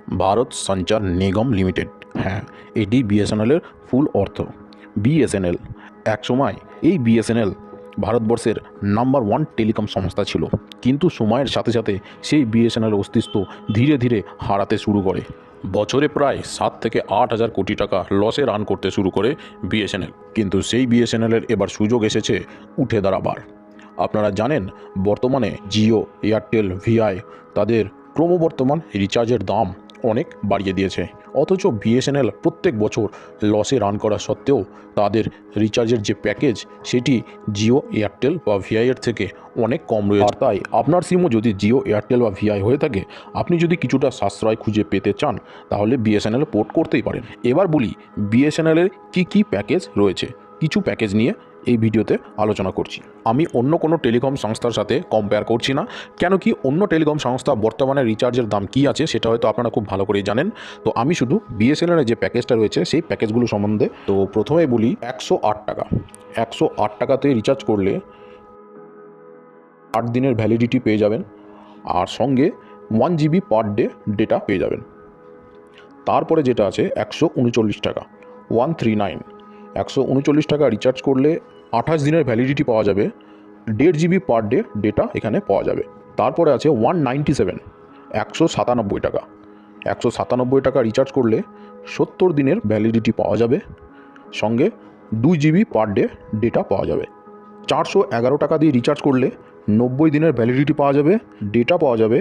ভারত সঞ্চার নিগম লিমিটেড। হ্যাঁ, এটি বিএসএনএলের ফুল অর্থ। বিএসএনএল একসময় এই বিএসএনএল ভারতবর্ষের নাম্বার 1 টেলিকম সংস্থা ছিল, কিন্তু সময়ের সাথে সাথে সেই বিএসএনএল অস্তিত্ব ধীরে ধীরে হারাতে শুরু করে। বছরে প্রায় 7 থেকে 8 হাজার কোটি টাকা লসে রান করতে শুরু করে বিএসএনএল। কিন্তু সেই বিএসএনএলের এবার সুযোগ এসেছে উঠে দাঁড়াবার। আপনারা জানেন, বর্তমানে জিও, এয়ারটেল, ভিআই তাদের ক্রমবর্ধমান রিচার্জের দাম অনেক বাড়িয়ে দিয়েছে। অথচ বিএসএনএল প্রত্যেক বছর লসে রান করা সত্ত্বেও তাদের রিচার্জের যে প্যাকেজ সেটি জিও, এয়ারটেল বা ভিআইয়ের থেকে অনেক কম রয়েছে। আর তাই আপনার সিমও যদি জিও, এয়ারটেল বা ভিআই হয়ে থাকে, আপনি যদি কিছুটা সাশ্রয় খুঁজে পেতে চান তাহলে বিএসএনএল পোর্ট করতেই পারেন। এবার বলি বিএসএনএলের কী প্যাকেজ রয়েছে। কিছু প্যাকেজ নিয়ে এই ভিডিওতে আলোচনা করছি। আমি অন্য কোনো টেলিকম সংস্থার সাথে কম্পেয়ার করছি না, কেন কি অন্য টেলিকম সংস্থা বর্তমানে রিচার্জের দাম কী আছে সেটা হয়তো আপনারা খুব ভালো করেই জানেন। তো আমি শুধু বিএসএনএলের যে প্যাকেজটা রয়েছে সেই প্যাকেজগুলো সম্বন্ধে। তো প্রথমে বলি 108 টাকা। 108 টাকাতে রিচার্জ করলে 8 দিনের ভ্যালিডিটি পেয়ে যাবেন, আর সঙ্গে 1 জিবি পার ডে ডেটা পেয়ে যাবেন। তারপরে যেটা আছে 139 টাকা, 139। 139 টাকা রিচার্জ করলে 28 দিনের ভ্যালিডিটি পাওয়া যাবে, 1.5 জিবি পার ডে ডেটা এখানে পাওয়া যাবে। তারপরে আছে 197, 197 টাকা। 197 টাকা রিচার্জ করলে 70 দিনের ভ্যালিডিটি পাওয়া যাবে, সঙ্গে 2 জিবি পার ডে ডেটা পাওয়া যাবে। 411 টাকা দিয়ে রিচার্জ করলে 90 দিনের ভ্যালিডিটি পাওয়া যাবে, ডেটা পাওয়া যাবে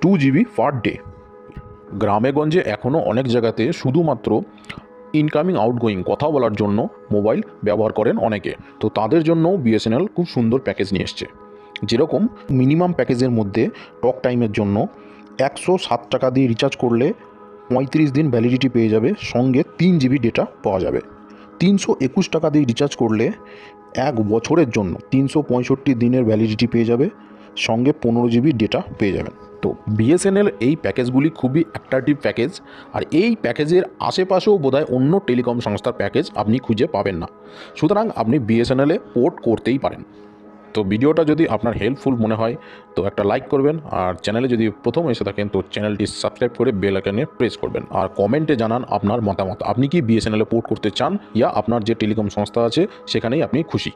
2 জিবি পার ডে। গ্রামে গঞ্জে এখনও অনেক জায়গাতে শুধুমাত্র ইনকামিং আউটগোয়িং কথা বলার জন্য মোবাইল ব্যবহার করেন অনেকে। তো তাদের জন্য বিএসএনএল খুব সুন্দর প্যাকেজ নিয়ে এসছে। যেরকম মিনিমাম প্যাকেজের মধ্যে টক টাইমের জন্য 107 টাকা দিয়ে রিচার্জ করলে 35 দিন ভ্যালিডিটি পেয়ে যাবে, সঙ্গে 3 জিবি ডেটা পাওয়া যাবে। 321 টাকা দিয়ে রিচার্জ করলে 1 বছরের জন্য 365 দিনের ভ্যালিডিটি পেয়ে যাবে, সঙ্গে 15 জিবি ডেটা পেয়ে যাবেন। তো বিএসএনএল এই প্যাকেজগুলি খুবই অ্যাট্রাকটিভ প্যাকেজ, আর এই প্যাকেজের আশেপাশেও বোধহয় অন্য টেলিকম সংস্থার প্যাকেজ আপনি খুঁজে পাবেন না। সুতরাং আপনি বিএসএনএলে পোর্ট করতেই পারেন। তো ভিডিওটা যদি আপনার হেল্পফুল মনে হয় তো একটা লাইক করবেন, আর চ্যানেলে যদি প্রথম এসে থাকেন তো চ্যানেলটি সাবস্ক্রাইব করে বেল আইকনে প্রেস করবেন, আর কমেন্টে জানান আপনার মতামত। আপনি কি বিএসএনএলে পোর্ট করতে চান, ইয়া আপনার যে টেলিকম সংস্থা আছে সেখানেই আপনি খুশি।